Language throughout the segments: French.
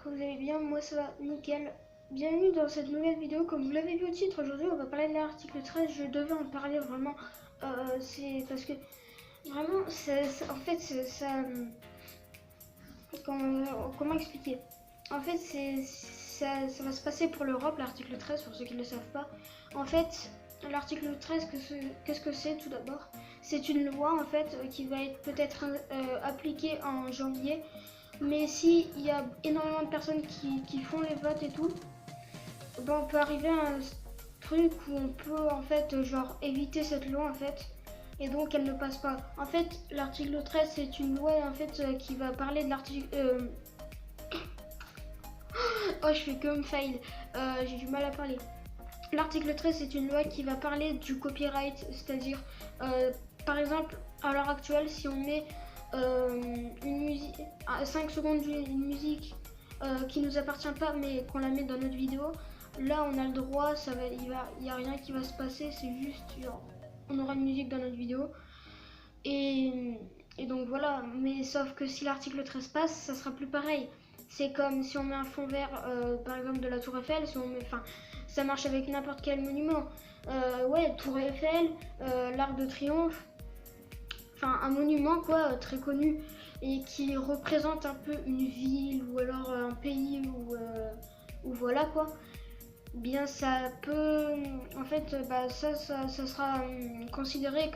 que vous allez bien, moi ça va nickel. Bienvenue dans cette nouvelle vidéo. Comme vous l'avez vu au titre, aujourd'hui on va parler de l'article 13. Je devais en parler vraiment, c'est parce que vraiment, en fait, comment expliquer? En fait, ça va se passer pour l'Europe, l'article 13, pour ceux qui ne le savent pas. En fait, l'article 13, qu'est-ce que c'est tout d'abord? C'est une loi en fait qui va être peut-être appliquée en janvier. Mais si il y a énormément de personnes qui font les votes et tout, ben on peut arriver à un truc où on peut en fait genre éviter cette loi en fait. Et donc elle ne passe pas. En fait, l'article 13 c'est une loi en fait qui va parler de l'article. Oh, je fais comme fail. J'ai du mal à parler. L'article 13 c'est une loi qui va parler du copyright, c'est-à-dire par exemple à l'heure actuelle si on met une musique à 5 secondes d'une musique qui nous appartient pas mais qu'on la met dans notre vidéo, là on a le droit, il y a rien qui va se passer, c'est juste genre, on aura une musique dans notre vidéo et, et donc voilà. Mais sauf que si l'article 13 passe, ça sera plus pareil. C'est comme si on met un fond vert par exemple de la tour Eiffel, si on met, enfin ça marche avec n'importe quel monument, ouais, tour Eiffel, l'arc de triomphe, enfin un monument quoi, très connu et qui représente un peu une ville ou alors un pays ou voilà quoi. Bien ça peut, en fait bah, ça sera considéré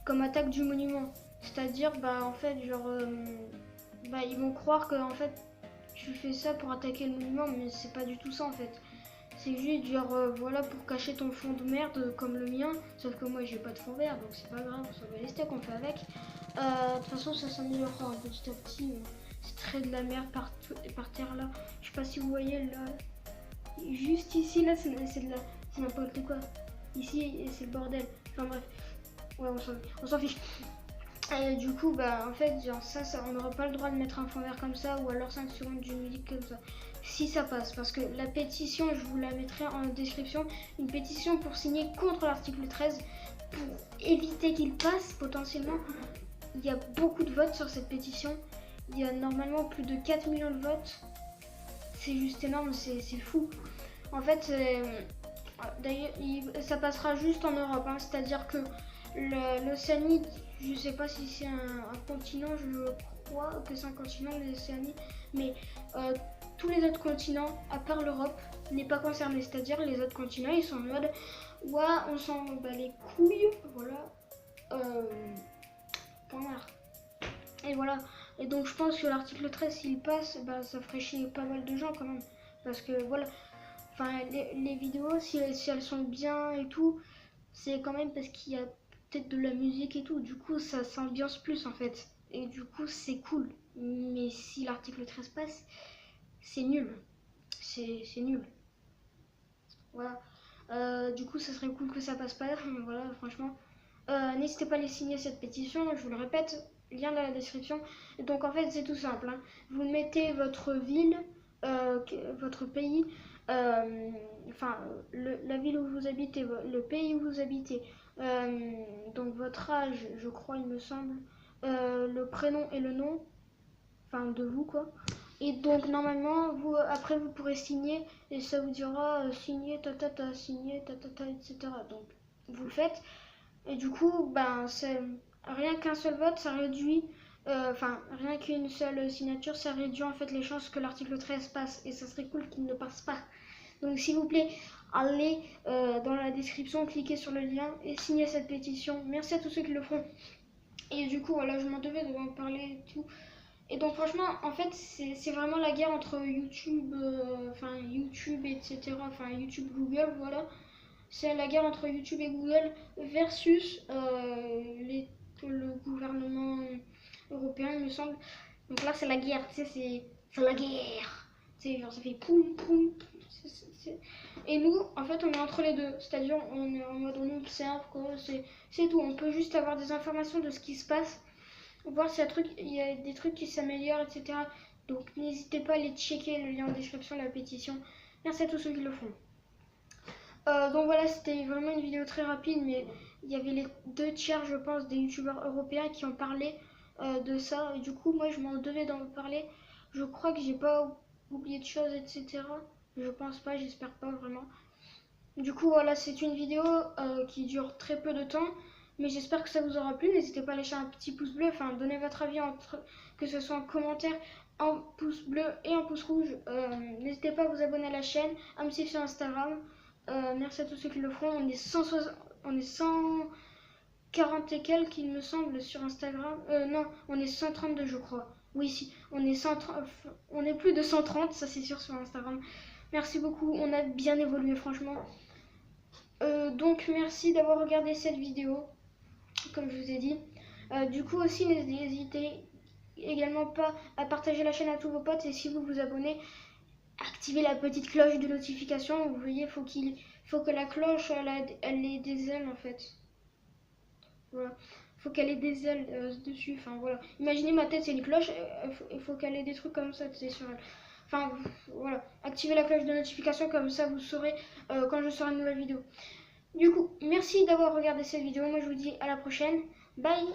comme attaque du monument. C'est-à-dire bah en fait genre bah, ils vont croire que en fait tu fais ça pour attaquer le monument, mais c'est pas du tout ça en fait. C'est juste genre voilà pour cacher ton fond de merde comme le mien, sauf que moi j'ai pas de fond vert donc c'est pas grave, on s'en va les steaks, on fait avec. De toute façon ça s'améliorera petit à petit. C'est très de la merde par terre là. Je sais pas si vous voyez là, juste ici là c'est n'importe quoi. Ici c'est le bordel. Enfin bref, ouais on s'en fiche. Et du coup, bah en fait, genre ça on n'aura pas le droit de mettre un fond vert comme ça ou alors 5 secondes d'une musique comme ça. Si ça passe, parce que la pétition, je vous la mettrai en description, une pétition pour signer contre l'article 13 pour éviter qu'il passe potentiellement. Il y a beaucoup de votes sur cette pétition. Il y a normalement plus de 4 millions de votes. C'est juste énorme, c'est fou. En fait, d'ailleurs, ça passera juste en Europe, hein, c'est-à-dire que l'Océanie, je sais pas si c'est un continent, je crois que c'est un continent, l'Océanie, mais tous les autres continents, à part l'Europe, n'est pas concerné. C'est-à-dire les autres continents, ils sont en mode, ouais, on s'en bat les couilles, voilà, point barre. Et voilà. Et donc je pense que l'article 13, s'il passe, bah, ça ferait chier pas mal de gens quand même. Parce que voilà, enfin les vidéos, si elles sont bien et tout, c'est quand même parce qu'il y a peut-être de la musique et tout. Du coup, ça s'ambiance plus en fait. Et du coup, c'est cool. Mais si l'article 13 passe, c'est nul. C'est nul. Voilà. Du coup, ça serait cool que ça passe pas. Voilà, franchement. N'hésitez pas à les signer cette pétition, je vous le répète, lien dans la description. Et donc en fait c'est tout simple, hein. Vous mettez votre ville, votre pays, enfin la ville où vous habitez, le pays où vous habitez, donc votre âge, je crois il me semble, le prénom et le nom, enfin de vous quoi. Et donc normalement vous après vous pourrez signer et ça vous dira signer ta signer ta etc. Donc vous le faites. Et du coup, ben, rien qu'un seul vote, ça réduit, enfin, rien qu'une seule signature, ça réduit en fait les chances que l'article 13 passe. Et ça serait cool qu'il ne passe pas. Donc, s'il vous plaît, allez dans la description, cliquez sur le lien et signez cette pétition. Merci à tous ceux qui le feront. Et du coup, voilà, je m'en devais de en parler et tout. Et donc, franchement, en fait, c'est vraiment la guerre entre YouTube, enfin, YouTube, etc. Enfin, YouTube, Google, voilà. C'est la guerre entre YouTube et Google versus le gouvernement européen, il me semble. Donc là, c'est la guerre, tu sais, c'est la guerre. Tu sais, genre, ça fait poum poum. Et nous, en fait, on est entre les deux. C'est-à-dire, on est en mode, on observe, quoi. C'est tout. On peut juste avoir des informations de ce qui se passe, voir s'il y a des trucs qui s'améliorent, etc. Donc, n'hésitez pas à aller checker le lien en description de la pétition. Merci à tous ceux qui le font. Donc voilà, c'était vraiment une vidéo très rapide, mais il y avait les 2 tiers, je pense, des youtubeurs européens qui ont parlé de ça. Et du coup, moi, je m'en devais d'en parler. Je crois que j'ai pas oublié de choses, etc. Je pense pas, j'espère pas vraiment. Du coup, voilà, c'est une vidéo qui dure très peu de temps, mais j'espère que ça vous aura plu. N'hésitez pas à lâcher un petit pouce bleu, enfin, donnez votre avis, que ce soit en commentaire, en pouce bleu et en pouce rouge. N'hésitez pas à vous abonner à la chaîne, à me suivre sur Instagram. Merci à tous ceux qui le feront. On est 140 et quelques, il me semble, sur Instagram. Non, on est 132, je crois. Oui, si, on est plus de 130, ça c'est sûr, sur Instagram. Merci beaucoup, on a bien évolué, franchement. Donc merci d'avoir regardé cette vidéo, comme je vous ai dit. Du coup aussi, n'hésitez également pas à partager la chaîne à tous vos potes, et si vous vous abonnez, activez la petite cloche de notification. Vous voyez, faut que la cloche elle ait des ailes en fait. Voilà, faut qu'elle ait des ailes dessus. Enfin voilà, imaginez ma tête c'est une cloche, il faut qu'elle ait des trucs comme ça, c'est sur elle. Enfin voilà, activez la cloche de notification, comme ça vous saurez quand je sors une nouvelle vidéo. Du coup, merci d'avoir regardé cette vidéo. Moi je vous dis à la prochaine. Bye.